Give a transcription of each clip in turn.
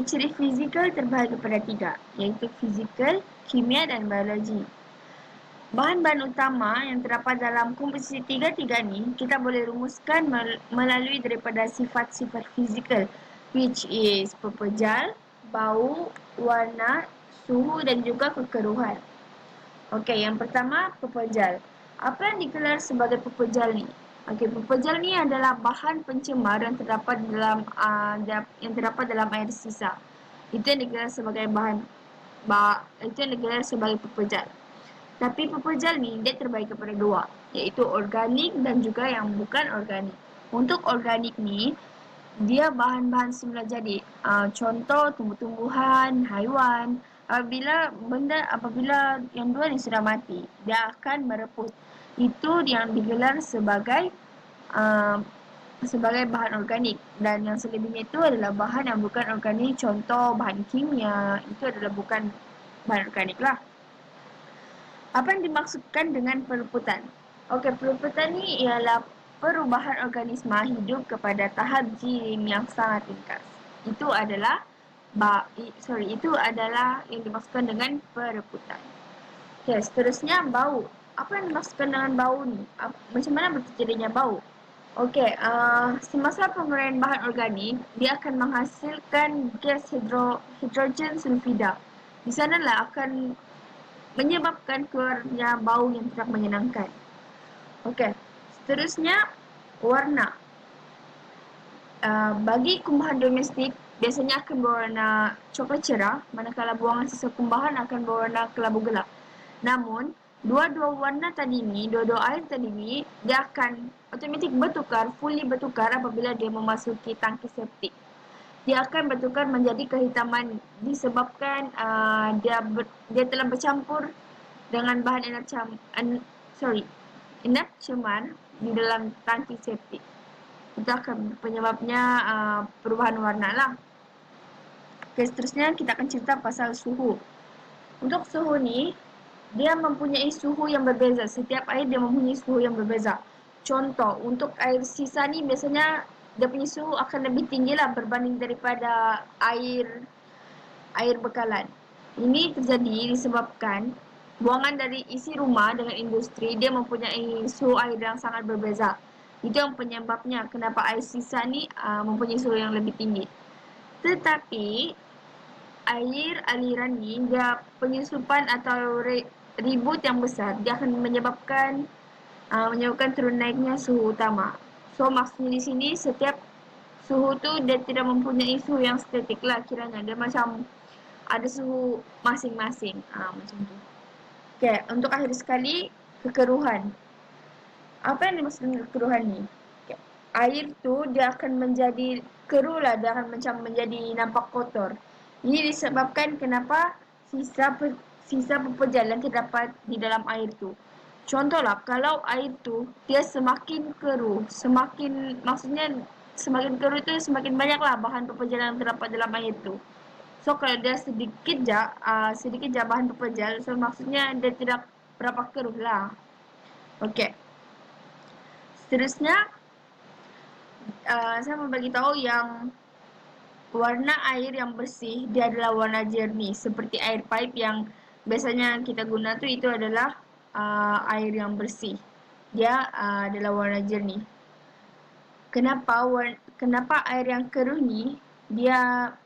Ciri-ciri fizikal terbahagi kepada 3, iaitu fizikal, kimia dan biologi. Bahan-bahan utama yang terdapat dalam komposisi tiga-tiga ni kita boleh rumuskan melalui daripada sifat-sifat fizikal, which is pepejal, bau, warna, suhu dan juga kekeruhan. Okey, yang pertama pepejal. Apa yang digelar sebagai pepejal ni? Okey, pepejal ni adalah bahan pencemar yang terdapat dalam air sisa. Itu yang digelar sebagai pepejal. Tapi pepejal ni dia terbagi kepada 2, iaitu organik dan juga yang bukan organik. Untuk organik ni dia bahan-bahan semula jadi. Contoh tumbuh-tumbuhan, haiwan. Apabila yang dua ni sudah mati, dia akan mereput. Itu yang digelar sebagai bahan organik, dan yang selebihnya itu adalah bahan yang bukan organik. Contoh bahan kimia, itu adalah bukan bahan organik lah. Apa yang dimaksudkan dengan pereputan? Okey, pereputan ni ialah perubahan organisma hidup kepada tahap jirim yang sangat ringkas. Itu adalah yang dimaksudkan dengan pereputan. Okey, seterusnya bau. Apa yang dimaksudkan dengan bau ni? Macam mana terjadinya bau? Okey, semasa penguraian bahan organik, dia akan menghasilkan gas hidrogen sulfida. Di sanalah akan menyebabkan keluarnya bau yang tidak menyenangkan. Okey, seterusnya warna. Bagi kumbahan domestik biasanya akan berwarna coklat cerah, manakala buangan sisa kumbahan akan berwarna kelabu gelap. Namun, dua-dua air tadi ni, dia akan otomatik fully bertukar apabila dia memasuki tangki septik. Dia akan bertukar menjadi kehitaman disebabkan dia telah bercampur dengan bahan inap cemar di dalam tangki septik. Itu akan penyebabnya perubahan warna lah. Okay, seterusnya kita akan cerita pasal suhu. Untuk suhu ni, dia mempunyai suhu yang berbeza. Setiap air dia mempunyai suhu yang berbeza. Contoh, untuk air sisa ni biasanya dia punya suhu akan lebih tinggi lah berbanding daripada air bekalan. Ini terjadi disebabkan buangan dari isi rumah dengan industri dia mempunyai suhu air yang sangat berbeza. Itu yang penyebabnya kenapa air sisa ni mempunyai suhu yang lebih tinggi. Tetapi air aliran ni dia penyusupan atau ribut yang besar, dia akan menyebabkan turun naiknya suhu utama. So maksudnya di sini setiap suhu tu dia tidak mempunyai suhu yang statik lah kiranya. Dia macam ada suhu masing-masing. Macam tu. Okay, untuk akhir sekali, kekeruhan. Apa yang dimaksud dengan kekeruhan ni? Okay. Air tu dia akan menjadi keruh lah, dia akan macam menjadi nampak kotor. Ini disebabkan kenapa sisa pepejal yang terdapat di dalam air tu. Contohlah, kalau air tu dia semakin keruh, semakin keruh tu semakin banyaklah bahan pepejal yang terdapat dalam air tu. So kalau dia sedikit je bahan pepejal, so maksudnya dia tidak berapa keruh lah. Okey. Seterusnya saya mau bagi tahu yang warna air yang bersih dia adalah warna jernih, seperti air pipe yang biasanya kita guna tu, itu adalah air yang bersih. Dia adalah warna jernih. Kenapa air yang keruh ni dia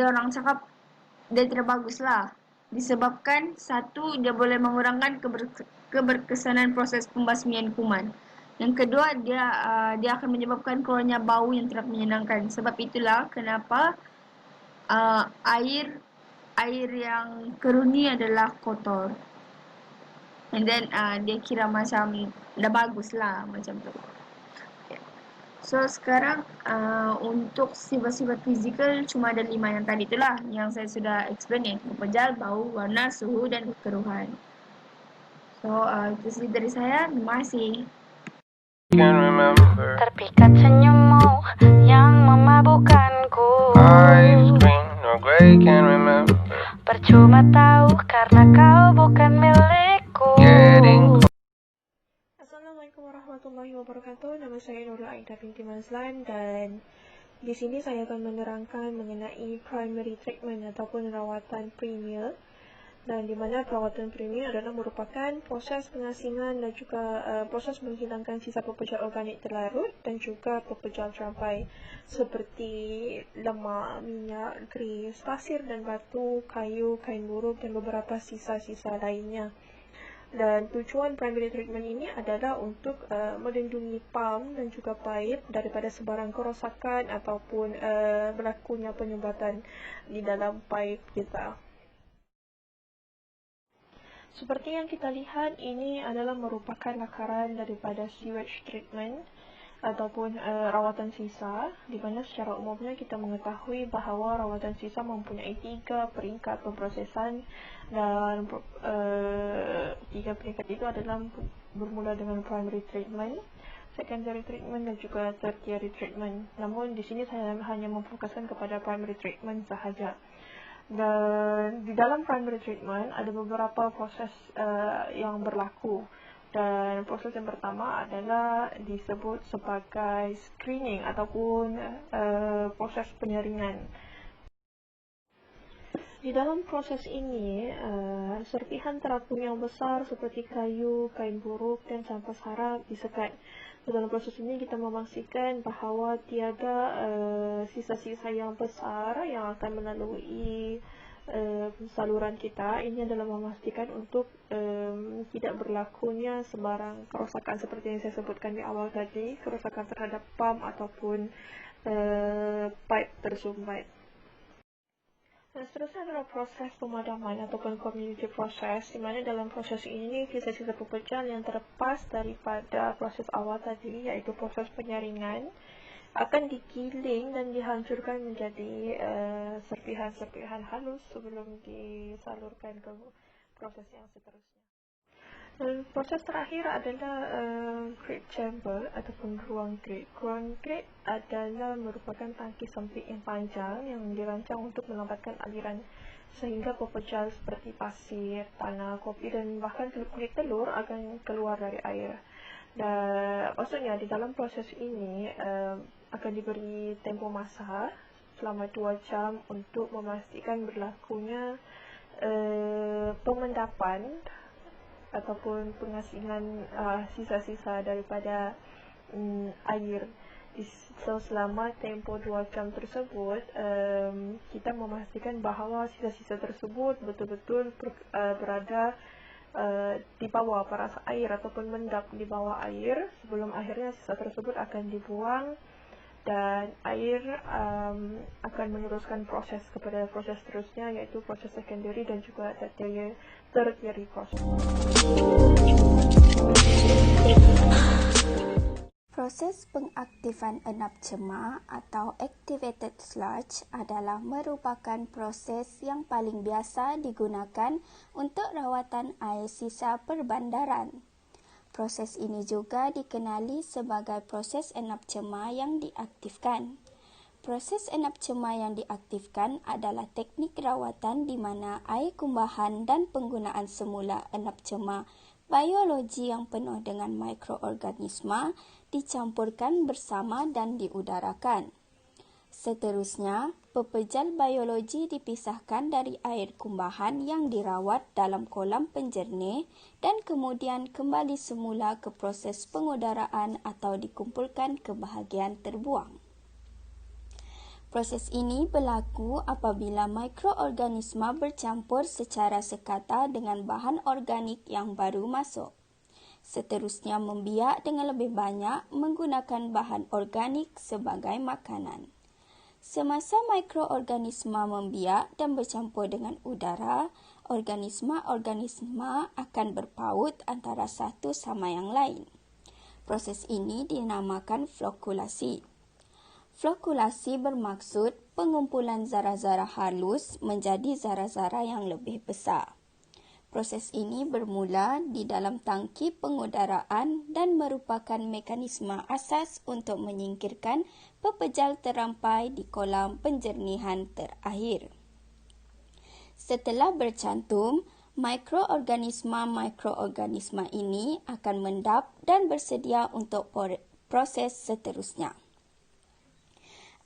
orang cakap dia tidak bagus lah, disebabkan satu, dia boleh mengurangkan keberkesanan proses pembasmian kuman. Yang kedua, dia akan menyebabkan keluarnya bau yang tidak menyenangkan. Sebab itulah kenapa air yang keruh ni adalah kotor. And then dia kira macam dah bagus lah macam tu. So sekarang untuk sifat-sifat fizikal cuma ada 5 yang tadi itulah yang saya sudah explain ya. Pepejal, bau, warna, suhu dan kekeruhan. So itu saja dari saya. Terima kasih. Terpikat senyummu yang memabukkanku. Percuma tahu karena kau bukan milikku. Assalamualaikum warahmatullahi wabarakatuh. Nama saya Nurul Aida binti Mazlan dan Di sini saya akan menerangkan mengenai primary treatment ataupun rawatan premier, dan di mana perawatan premier adalah merupakan proses pengasingan dan juga proses menghilangkan sisa pepejal organik terlarut dan juga pepejal terampai seperti lemak, minyak, grease, pasir dan batu, kayu, kain buruk dan beberapa sisa-sisa lainnya. Dan tujuan primary treatment ini adalah untuk melindungi pam dan juga paip daripada sebarang kerosakan ataupun berlakunya penyumbatan di dalam paip kita. Seperti yang kita lihat, ini adalah merupakan lakaran daripada sewage treatment ataupun rawatan sisa, di mana secara umumnya kita mengetahui bahawa rawatan sisa mempunyai 3 peringkat pemprosesan, dan 3 peringkat itu adalah bermula dengan primary treatment, secondary treatment dan juga tertiary treatment. Namun di sini saya hanya memfokuskan kepada primary treatment sahaja. Dan di dalam primary treatment ada beberapa proses yang berlaku. Dan proses yang pertama adalah disebut sebagai screening ataupun proses penyaringan. Di dalam proses ini, serpihan terapung yang besar seperti kayu, kain buruk dan sampah sarap disekat. Dalam proses ini kita memastikan bahawa tiada sisa-sisa yang besar yang akan melalui saluran kita. Ini adalah memastikan untuk tidak berlakunya sebarang kerosakan seperti yang saya sebutkan di awal tadi, kerosakan terhadap pam ataupun pipe tersumbat. Dan seterusnya adalah proses pemadaman ataupun community process, di mana dalam proses ini sisa-sisa pepejal yang terlepas daripada proses awal tadi, iaitu proses penyaringan, akan digiling dan dihancurkan menjadi serpihan-serpihan halus sebelum disalurkan ke proses yang seterusnya. Dan proses terakhir adalah grate chamber ataupun ruang grate. Ruang grate adalah merupakan tangki sempit yang panjang yang dirancang untuk melambatkan aliran sehingga pepejal seperti pasir, tanah, kopi dan bahkan kulit telur akan keluar dari air. Dan maksudnya di dalam proses ini akan diberi tempoh masa selama 2 jam untuk memastikan berlakunya pemendapan ataupun pengasingan sisa-sisa daripada air. So, selama tempoh 2 jam tersebut, kita memastikan bahawa sisa-sisa tersebut betul-betul berada di bawah paras air ataupun mendap di bawah air sebelum akhirnya sisa tersebut akan dibuang, dan air akan meneruskan proses kepada proses seterusnya, iaitu proses secondary dan juga tertiary process. Proses pengaktifan enap cemar atau activated sludge adalah merupakan proses yang paling biasa digunakan untuk rawatan air sisa perbandaran. Proses ini juga dikenali sebagai proses enap cemar yang diaktifkan. Proses enap cemar yang diaktifkan adalah teknik rawatan di mana air kumbahan dan penggunaan semula enap cemar biologi yang penuh dengan mikroorganisma dicampurkan bersama dan diudarakan. Seterusnya, pepejal biologi dipisahkan dari air kumbahan yang dirawat dalam kolam penjernih dan kemudian kembali semula ke proses pengudaraan atau dikumpulkan ke bahagian terbuang. Proses ini berlaku apabila mikroorganisma bercampur secara sekata dengan bahan organik yang baru masuk. Seterusnya membiak dengan lebih banyak menggunakan bahan organik sebagai makanan. Semasa mikroorganisma membiak dan bercampur dengan udara, organisma-organisma akan berpaut antara satu sama yang lain. Proses ini dinamakan flokulasi. Flokulasi bermaksud pengumpulan zarah-zarah halus menjadi zarah-zarah yang lebih besar. Proses ini bermula di dalam tangki pengudaraan dan merupakan mekanisme asas untuk menyingkirkan pepejal terampai di kolam penjernihan terakhir. Setelah bercantum, mikroorganisma ini akan mendap dan bersedia untuk proses seterusnya.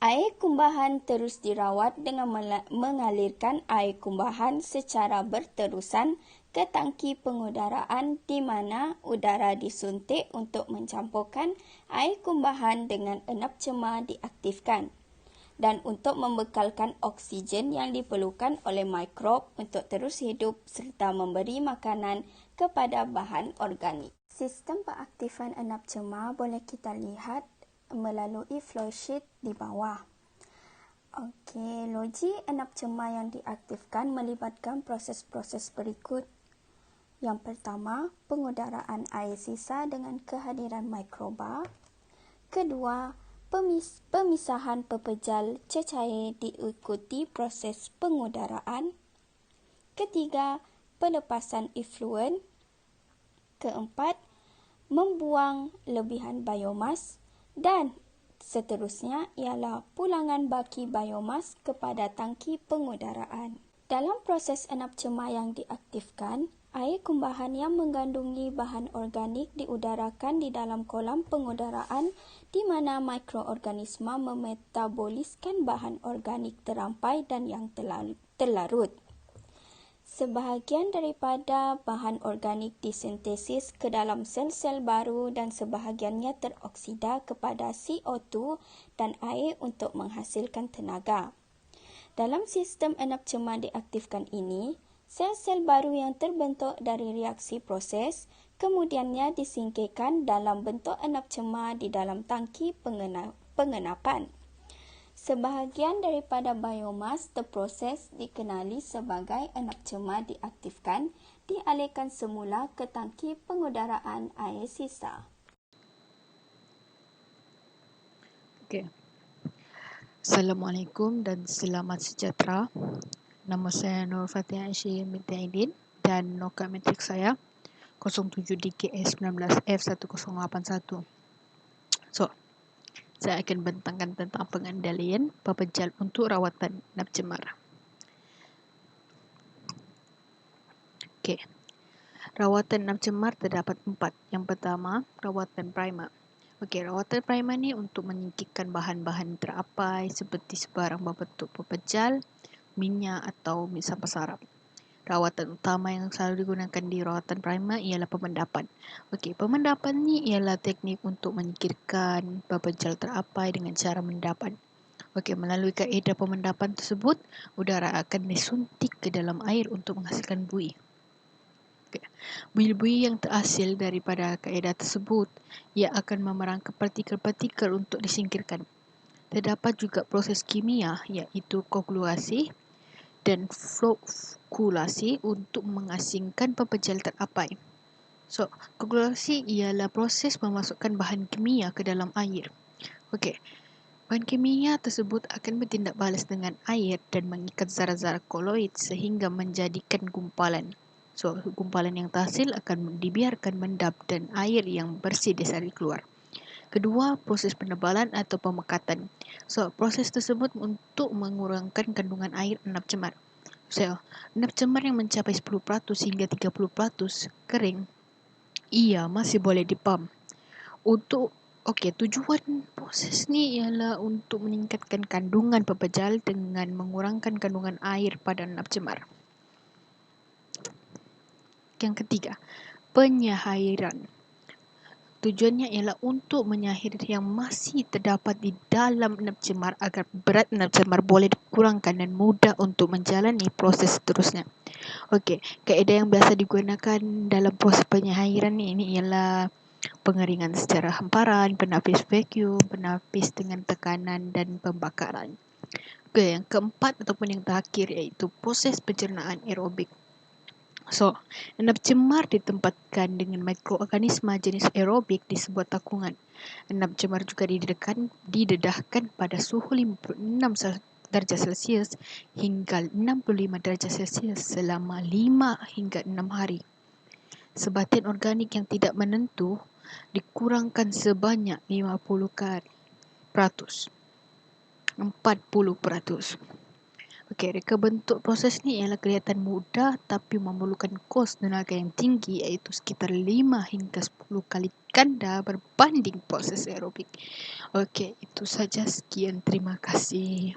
Air kumbahan terus dirawat dengan mengalirkan air kumbahan secara berterusan ke tangki pengudaraan di mana udara disuntik untuk mencampurkan air kumbahan dengan enap cemar diaktifkan dan untuk membekalkan oksigen yang diperlukan oleh mikrob untuk terus hidup serta memberi makanan kepada bahan organik. Sistem pengaktifan enap cemar boleh kita lihat melalui flowsheet di bawah. Okey, loji enap cemar yang diaktifkan melibatkan proses-proses berikut. Yang pertama, pengudaraan air sisa dengan kehadiran mikroba. Kedua, pemisahan pepejal cecair diikuti proses pengudaraan. Ketiga, pelepasan efluen. Keempat, membuang lebihan biomas. Dan seterusnya ialah pulangan baki biomas kepada tangki pengudaraan. Dalam proses enap cemar yang diaktifkan, air kumbahan yang mengandungi bahan organik diudarakan di dalam kolam pengudaraan di mana mikroorganisma memetaboliskan bahan organik terampai dan yang terlarut. Sebahagian daripada bahan organik disintesis ke dalam sel-sel baru dan sebahagiannya teroksida kepada CO2 dan air untuk menghasilkan tenaga. Dalam sistem enap cemar diaktifkan ini, sel-sel baru yang terbentuk dari reaksi proses kemudiannya disingkirkan dalam bentuk enap cemar di dalam tangki pengenapan. Sebahagian daripada biomas terproses dikenali sebagai enap cemar diaktifkan dialihkan semula ke tangki pengudaraan air sisa. Okey. Assalamualaikum dan selamat sejahtera. Nama saya Nur Fatihah Aisyah binti Aidin dan nokat matrik saya 07DKS19F1081. So, saya akan bentangkan tentang pengendalian pepejal untuk rawatan enap cemar. Okey. Rawatan enap cemar terdapat 4. Yang pertama, rawatan primer. Okey, rawatan primer ni untuk menyingkirkan bahan-bahan terapai seperti sebarang berbentuk pepejal, minyak atau sampah sarap. Rawatan utama yang selalu digunakan di rawatan primer ialah pemendapan. Okey, pemendapan ni ialah teknik untuk menyingkirkan pepejal terapai dengan cara mendapan. Okey, melalui kaedah pemendapan tersebut, udara akan disuntik ke dalam air untuk menghasilkan buih. Buih-buih yang terhasil daripada kaedah tersebut, ia akan memerangkap partikel-partikel untuk disingkirkan. Terdapat juga proses kimia iaitu koagulasi dan flokulasi untuk mengasingkan pepejal terapai. So, koagulasi ialah proses memasukkan bahan kimia ke dalam air. Okey, bahan kimia tersebut akan bertindak balas dengan air dan mengikat zarah-zarah koloid sehingga menjadikan gumpalan. So, gumpalan yang terhasil akan dibiarkan mendap dan air yang bersih disaring keluar. Kedua, proses penebalan atau pemekatan. So, proses tersebut untuk mengurangkan kandungan air enap cemar. So, enap cemar yang mencapai 10% hingga 30% kering, ia masih boleh dipam. Tujuan proses ni ialah untuk meningkatkan kandungan pepejal dengan mengurangkan kandungan air pada enap cemar. Yang ketiga, penyairan. Tujuannya ialah untuk menyair yang masih terdapat di dalam enap cemar agar berat enap cemar boleh dikurangkan dan mudah untuk menjalani proses seterusnya. Okey, kaedah yang biasa digunakan dalam proses penyairan ini ialah pengeringan secara hamparan, penapis vacuum, penapis dengan tekanan dan pembakaran. Okey, yang keempat ataupun yang terakhir iaitu proses pencernaan aerobik. So, enap cemar ditempatkan dengan mikroorganisma jenis aerobik di sebuah takungan. Enap cemar juga didedahkan pada suhu 56 darjah Celsius hingga 65 darjah Celsius selama 5 hingga 6 hari. Sebatin organik yang tidak menentu dikurangkan sebanyak 50%. Okey, reka bentuk proses ni ialah kelihatan mudah tapi memerlukan kos tenaga yang tinggi iaitu sekitar 5 hingga 10 kali ganda berbanding proses aerobik. Okey, itu saja. Sekian. Terima kasih.